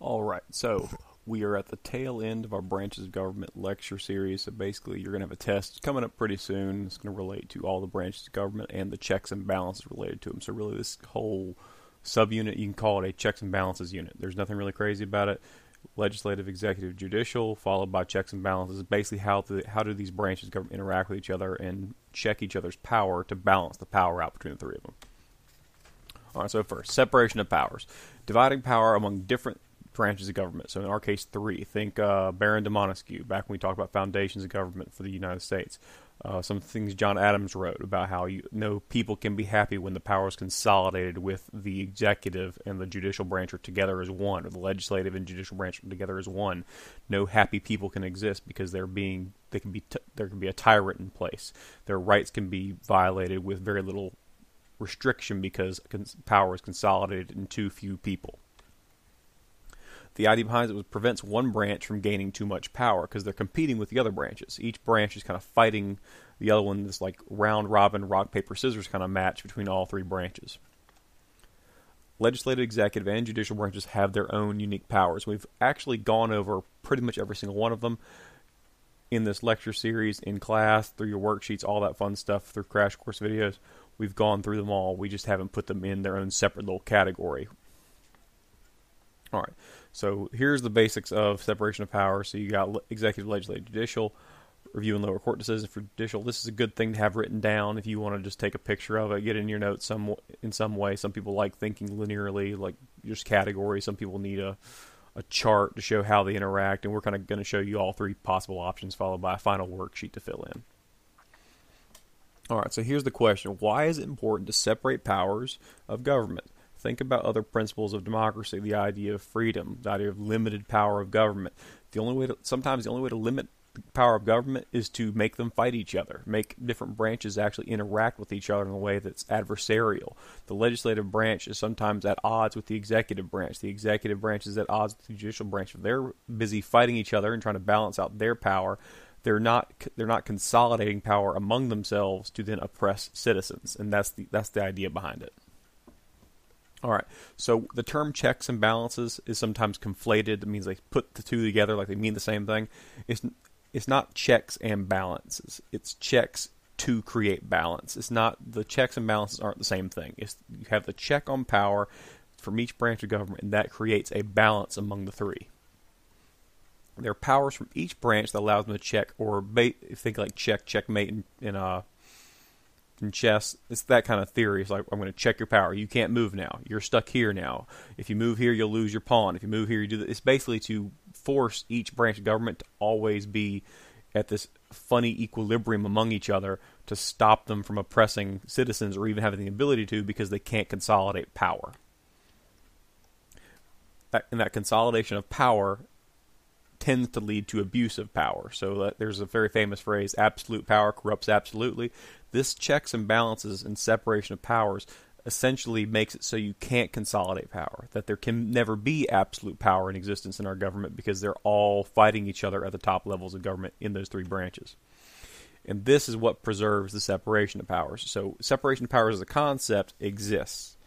All right, so we are at the tail end of our branches of government lecture series. So basically, you're going to have a test coming up pretty soon. It's going to relate to all the branches of government and the checks and balances related to them. So really, this whole subunit, you can call it a checks and balances unit. There's nothing really crazy about it. Legislative, executive, judicial, followed by checks and balances. Basically, how do these branches of government interact with each other and check each other's power to balance the power out between the three of them. All right, so first, separation of powers. Dividing power among different branches of government. So in our case, three. Think Baron de Montesquieu, back when we talked about foundations of government for the United States. Some things John Adams wrote about how people can be happy when the power is consolidated with the executive and the judicial branch are together as one, or the legislative and judicial branch are together as one. No happy people can exist because there can be a tyrant in place. Their rights can be violated with very little restriction because power is consolidated in too few people. The idea behind it was prevents one branch from gaining too much power because they're competing with the other branches. Each branch is kind of fighting the other one, this like round-robin, rock-paper-scissors kind of match between all three branches. Legislative, executive, and judicial branches have their own unique powers. We've actually gone over pretty much every single one of them in this lecture series, in class, through your worksheets, all that fun stuff, through crash course videos. We've gone through them all. We just haven't put them in their own separate little category. All right, so here's the basics of separation of powers. So you got executive, legislative, judicial, review and lower court decisions for judicial. This is a good thing to have written down if you want to just take a picture of it, get it in your notes in some way. Some people like thinking linearly, like just categories. Some people need a chart to show how they interact, and we're kind of going to show you all three possible options, followed by a final worksheet to fill in. All right, so here's the question. Why is it important to separate powers of government? Think about other principles of democracy, the idea of freedom, the idea of limited power of government. Sometimes the only way to limit the power of government is to make them fight each other, make different branches actually interact with each other in a way that's adversarial. The legislative branch is sometimes at odds with the executive branch. The executive branch is at odds with the judicial branch. If they're busy fighting each other and trying to balance out their power, they're not consolidating power among themselves to then oppress citizens, and that's the idea behind it. All right, so the term checks and balances is sometimes conflated. It means they put the two together like they mean the same thing. It's not checks and balances. It's checks to create balance. It's not, the checks and balances aren't the same thing. You have the check on power from each branch of government, and that creates a balance among the three. There are powers from each branch that allows them to check, or think like checkmate in chess. It's that kind of theory. It's like, I'm going to check your power. You can't move now. You're stuck here now. If you move here, you'll lose your pawn. If you move here, you do that. It's basically to force each branch of government to always be at this funny equilibrium among each other to stop them from oppressing citizens or even having the ability to, because they can't consolidate power. That consolidation of power tends to lead to abuse of power. So there's a very famous phrase, absolute power corrupts absolutely. This checks and balances and separation of powers essentially makes it so you can't consolidate power, that there can never be absolute power in existence in our government because they're all fighting each other at the top levels of government in those three branches. And this is what preserves the separation of powers. So separation of powers as a concept exists.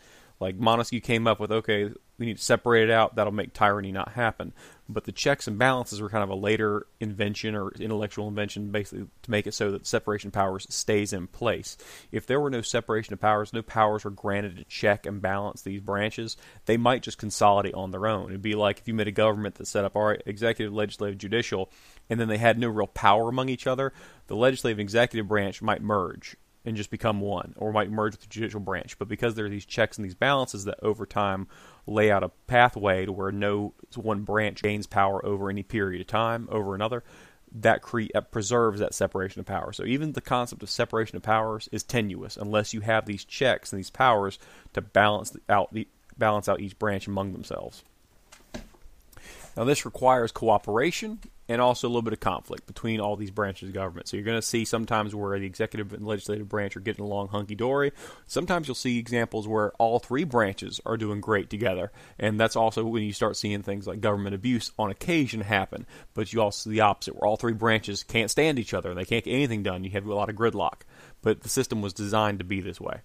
Like Montesquieu came up with, okay, we need to separate it out, that'll make tyranny not happen. But the checks and balances were kind of a later invention or intellectual invention, basically to make it so that separation of powers stays in place. If there were no separation of powers, no powers were granted to check and balance these branches, they might just consolidate on their own. It'd be like if you made a government that set up, all right, executive, legislative, judicial, and then they had no real power among each other, the legislative and executive branch might merge and just become one, or might merge with the judicial branch. But because there are these checks and these balances that over time lay out a pathway to where no one branch gains power over any period of time over another, that preserves that separation of power. So even the concept of separation of powers is tenuous unless you have these checks and these powers to balance out each branch among themselves. Now, this requires cooperation and also a little bit of conflict between all these branches of government. So you're going to see sometimes where the executive and legislative branch are getting along hunky-dory. Sometimes you'll see examples where all three branches are doing great together. And that's also when you start seeing things like government abuse on occasion happen. But you also see the opposite, where all three branches can't stand each other and they can't get anything done. You have a lot of gridlock. But the system was designed to be this way.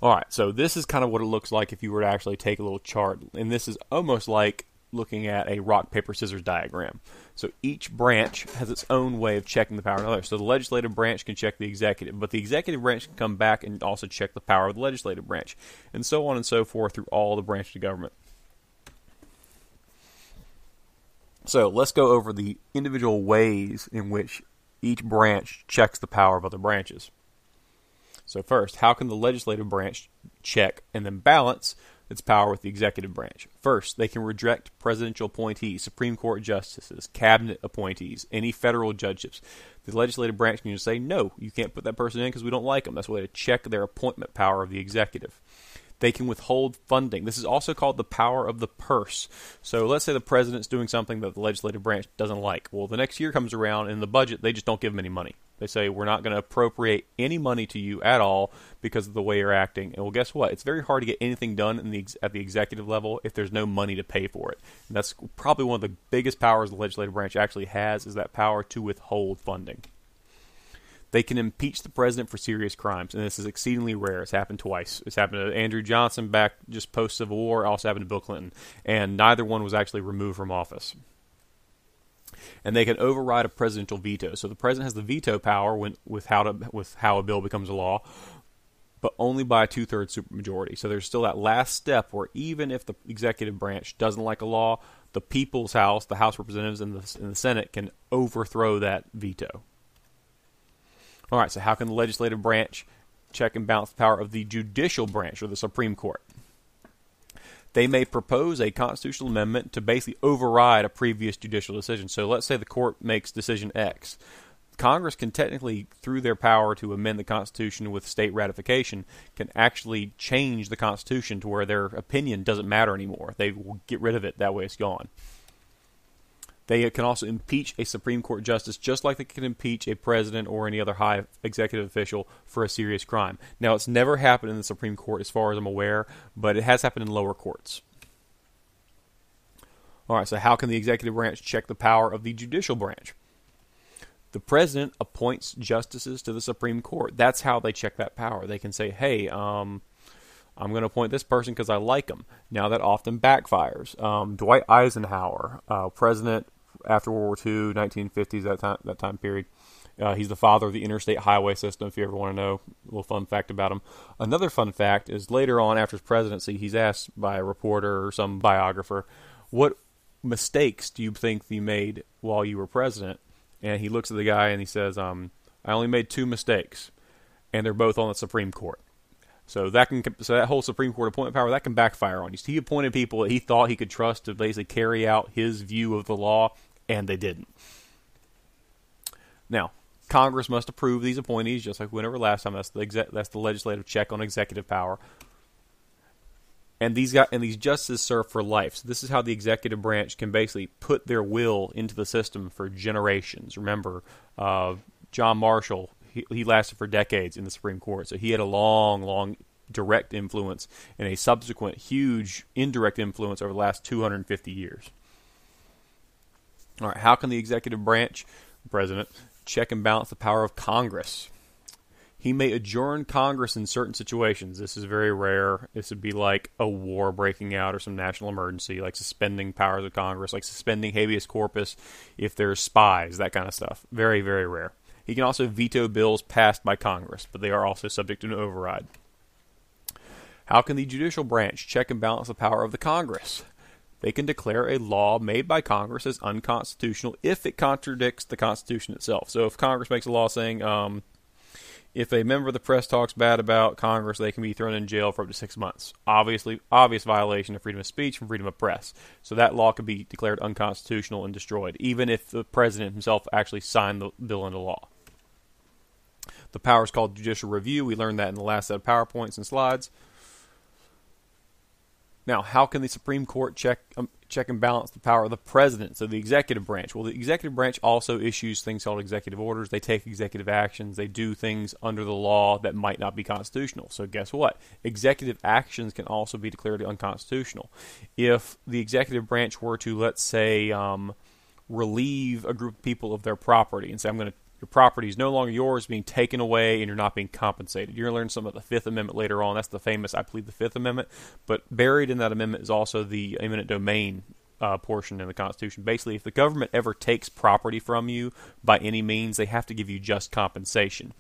All right, so this is kind of what it looks like if you were to actually take a little chart, and this is almost like looking at a rock, paper, scissors diagram. So each branch has its own way of checking the power of another. So the legislative branch can check the executive, but the executive branch can come back and also check the power of the legislative branch, and so on and so forth through all the branches of government. So let's go over the individual ways in which each branch checks the power of other branches. So first, how can the legislative branch check and then balance its power with the executive branch? First, they can reject presidential appointees, Supreme Court justices, cabinet appointees, any federal judgeships. The legislative branch can just say, no, you can't put that person in because we don't like them. That's a way to check their appointment power of the executive. They can withhold funding. This is also called the power of the purse. So let's say the president's doing something that the legislative branch doesn't like. Well, the next year comes around, and in the budget, they just don't give him any money. They say, we're not going to appropriate any money to you at all because of the way you're acting. And well, guess what? It's very hard to get anything done at the executive level if there's no money to pay for it. And that's probably one of the biggest powers the legislative branch actually has, is that power to withhold funding. They can impeach the president for serious crimes, and this is exceedingly rare. It's happened twice. It's happened to Andrew Johnson back just post-Civil War. It also happened to Bill Clinton, and neither one was actually removed from office. And they can override a presidential veto. So the president has the veto power with how a bill becomes a law, but only by a 2/3 supermajority. So there's still that last step where even if the executive branch doesn't like a law, the people's house, the House of Representatives and the Senate can overthrow that veto. All right, so how can the legislative branch check and balance the power of the judicial branch, or the Supreme Court? They may propose a constitutional amendment to basically override a previous judicial decision. So let's say the court makes decision X. Congress can technically, through their power to amend the Constitution with state ratification, can actually change the Constitution to where their opinion doesn't matter anymore. They will get rid of it. That way it's gone. They can also impeach a Supreme Court justice just like they can impeach a president or any other high executive official for a serious crime. Now, it's never happened in the Supreme Court as far as I'm aware, but it has happened in lower courts. All right, so how can the executive branch check the power of the judicial branch? The president appoints justices to the Supreme Court. That's how they check that power. They can say, hey, I'm going to appoint this person because I like him. Now, that often backfires. Dwight Eisenhower, president after World War II, 1950s, that time period. He's the father of the interstate highway system, if you ever want to know. A little fun fact about him. Another fun fact is later on after his presidency, he's asked by a reporter or some biographer, what mistakes do you think you made while you were president? And he looks at the guy and he says, I only made 2 mistakes, and they're both on the Supreme Court. So that whole Supreme Court appointment power, that can backfire on you. He appointed people that he thought he could trust to basically carry out his view of the law, and they didn't. Now, Congress must approve these appointees, just like whenever last time. That's the legislative check on executive power. And these justices serve for life. So this is how the executive branch can basically put their will into the system for generations. Remember, John Marshall, he lasted for decades in the Supreme Court, so he had a long direct influence and a subsequent huge indirect influence over the last 250 years. All right, how can the executive branch, the president, check and balance the power of Congress? He may adjourn Congress in certain situations. This is very rare. This would be like a war breaking out or some national emergency, like suspending powers of Congress, like suspending habeas corpus if there's spies, that kind of stuff. Very, very rare. He can also veto bills passed by Congress, but they are also subject to an override. How can the judicial branch check and balance the power of the Congress? They can declare a law made by Congress as unconstitutional if it contradicts the Constitution itself. So if Congress makes a law saying, if a member of the press talks bad about Congress, they can be thrown in jail for up to 6 months. Obvious violation of freedom of speech and freedom of press. So that law could be declared unconstitutional and destroyed, even if the president himself actually signed the bill into law. The power is called judicial review. We learned that in the last set of PowerPoints and slides. Now, how can the Supreme Court check and balance the power of the president, so the executive branch? Well, the executive branch also issues things called executive orders. They take executive actions. They do things under the law that might not be constitutional. So guess what? Executive actions can also be declared unconstitutional. If the executive branch were to, let's say, relieve a group of people of their property and say, I'm going to Your property is no longer yours, being taken away, and you're not being compensated. You're going to learn some of the Fifth Amendment later on. That's the famous, I believe, the Fifth Amendment. But buried in that amendment is also the eminent domain portion in the Constitution. Basically, if the government ever takes property from you by any means, they have to give you just compensation.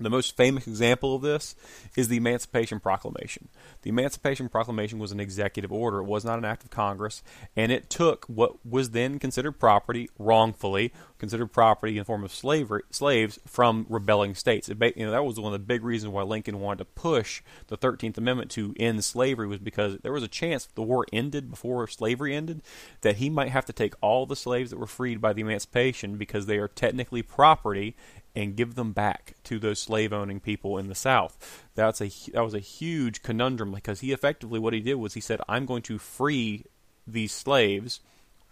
The most famous example of this is the Emancipation Proclamation. The Emancipation Proclamation was an executive order. It was not an act of Congress, and it took what was then considered property, wrongfully considered property in the form of slaves from rebelling states. That was one of the big reasons why Lincoln wanted to push the 13th Amendment to end slavery, was because there was a chance if the war ended before slavery ended that he might have to take all the slaves that were freed by the Emancipation, because they are technically property, and give them back to those slave-owning people in the South. That was a huge conundrum, because he effectively, what he did was he said, I'm going to free these slaves,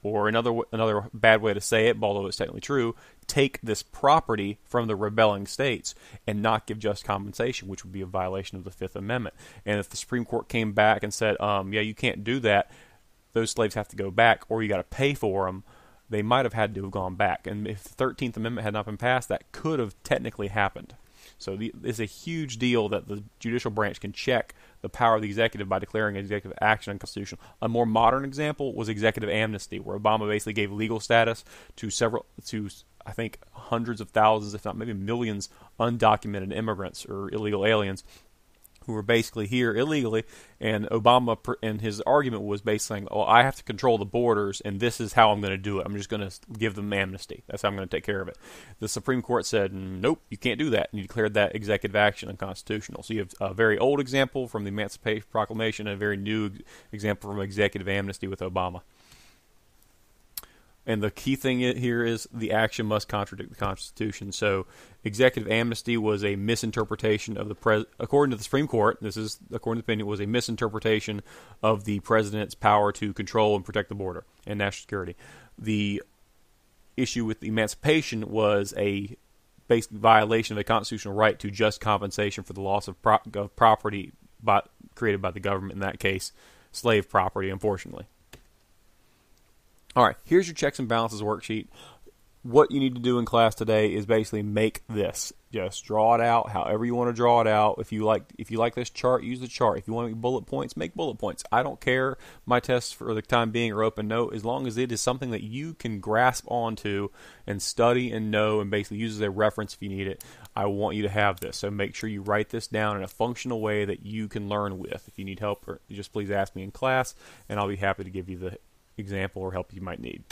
or another bad way to say it, although it's technically true, take this property from the rebelling states and not give just compensation, which would be a violation of the Fifth Amendment. And if the Supreme Court came back and said, yeah, you can't do that, those slaves have to go back, or you got to pay for them, they might have had to have gone back. And if the 13th Amendment had not been passed, that could have technically happened. So it's a huge deal that the judicial branch can check the power of the executive by declaring executive action unconstitutional. A more modern example was executive amnesty, where Obama basically gave legal status to I think hundreds of thousands, if not maybe millions, undocumented immigrants or illegal aliens who were basically here illegally, and Obama and his argument was basically saying, oh, I have to control the borders, and this is how I'm going to do it. I'm just going to give them amnesty. That's how I'm going to take care of it. The Supreme Court said, nope, you can't do that, and you declared that executive action unconstitutional. So you have a very old example from the Emancipation Proclamation and a very new example from executive amnesty with Obama. And the key thing here is the action must contradict the Constitution. So executive amnesty was a misinterpretation of according to the Supreme Court, this is according to the opinion, was a misinterpretation of the president's power to control and protect the border and national security. The issue with emancipation was a basic violation of a constitutional right to just compensation for the loss of property created by the government, in that case, slave property, unfortunately. All right, here's your checks and balances worksheet. What you need to do in class today is basically make this. Just draw it out however you want to draw it out. If you like this chart, use the chart. If you want to make bullet points, make bullet points. I don't care. My tests for the time being are open note, as long as it is something that you can grasp onto and study and know and basically use as a reference if you need it. I want you to have this. So make sure you write this down in a functional way that you can learn with. If you need help, just please ask me in class, and I'll be happy to give you the example or help you might need.